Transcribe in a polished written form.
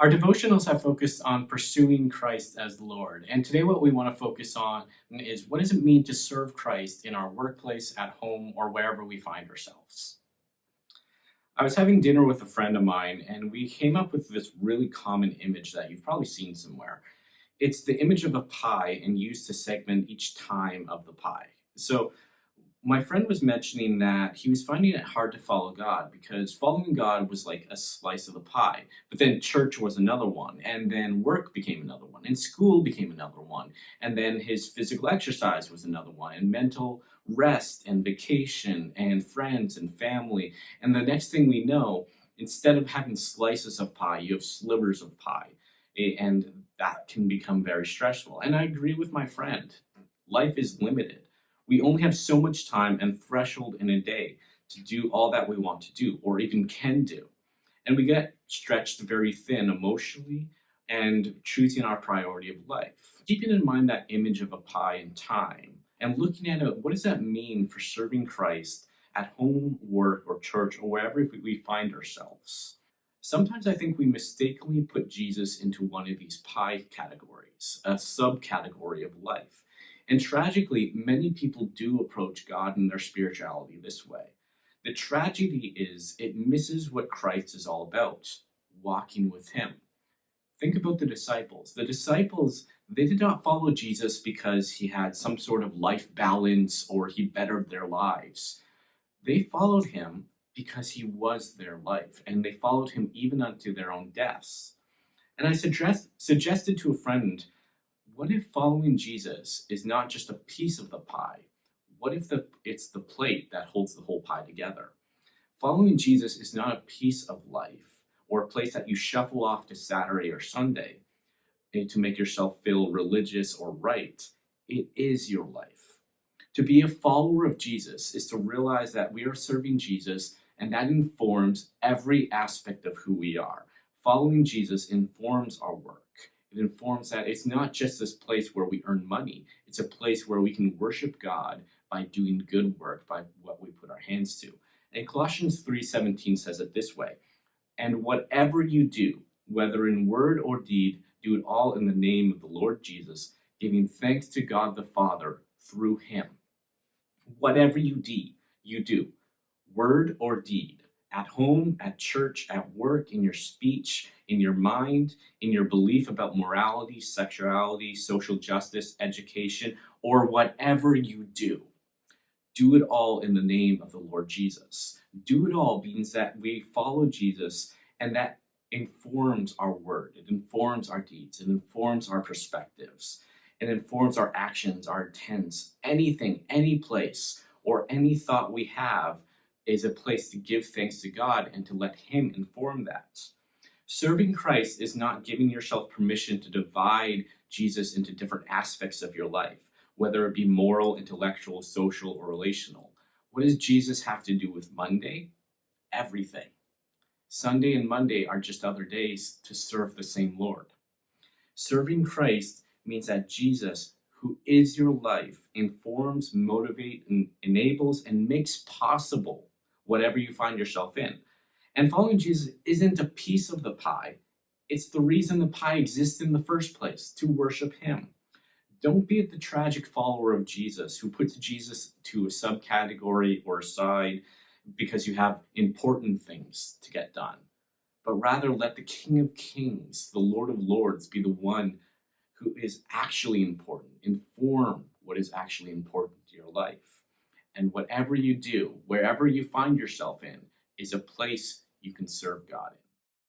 Our devotionals have focused on pursuing Christ as Lord. And today, what we want to focus on is what does it mean to serve Christ in our workplace, at home, or wherever we find ourselves? I was having dinner with a friend of mine, and we came up with this really common image that you've probably seen somewhere. It's the image of a pie and used to segment each time of the pie. So, my friend was mentioning that he was finding it hard to follow God because following God was like a slice of the pie. But then church was another one, and then work became another one, and school became another one, and then his physical exercise was another one, and mental rest and vacation and friends and family. And the next thing we know, instead of having slices of pie, you have slivers of pie. And that can become very stressful. And I agree with my friend. Life is limited. We only have so much time and threshold in a day to do all that we want to do or even can do. And we get stretched very thin emotionally and choosing our priority of life. Keeping in mind that image of a pie and time and looking at it, what does that mean for serving Christ at home, work, or church, or wherever we find ourselves? Sometimes I think we mistakenly put Jesus into one of these pie categories, a subcategory of life. And tragically, many people do approach God and their spirituality this way. The tragedy is it misses what Christ is all about, walking with Him. Think about the disciples. The disciples, they did not follow Jesus because He had some sort of life balance or He bettered their lives. They followed Him because He was their life, and they followed Him even unto their own deaths. And I suggested to a friend, what if following Jesus is not just a piece of the pie? What if it's the plate that holds the whole pie together? Following Jesus is not a piece of life or a place that you shuffle off to Saturday or Sunday to make yourself feel religious or right. It is your life. To be a follower of Jesus is to realize that we are serving Jesus, and that informs every aspect of who we are. Following Jesus informs our work. It informs that it's not just this place where we earn money. It's a place where we can worship God by doing good work, by what we put our hands to. And Colossians 3:17 says it this way, and whatever you do, whether in word or deed, do it all in the name of the Lord Jesus, giving thanks to God the Father through Him. Whatever you do, word or deed, at home, at church, at work, in your speech, in your mind, in your belief about morality, sexuality, social justice, education, or whatever you do it all in the name of the Lord Jesus. Do it all means that we follow Jesus, and that informs our word. It informs our deeds. It informs our perspectives. It informs our actions, our intents, anything, any place, or any thought we have is a place to give thanks to God and to let Him inform that. Serving Christ is not giving yourself permission to divide Jesus into different aspects of your life, whether it be moral, intellectual, social, or relational. What does Jesus have to do with Monday? Everything. Sunday and Monday are just other days to serve the same Lord. Serving Christ means that Jesus, who is your life, informs, motivates, and enables, and makes possible whatever you find yourself in. And following Jesus isn't a piece of the pie. It's the reason the pie exists in the first place, to worship Him. Don't be the tragic follower of Jesus who puts Jesus to a subcategory or aside because you have important things to get done. But rather let the King of Kings, the Lord of Lords, be the one who is actually important. Inform what is actually important to your life. And whatever you do, wherever you find yourself in, is a place you can serve God in.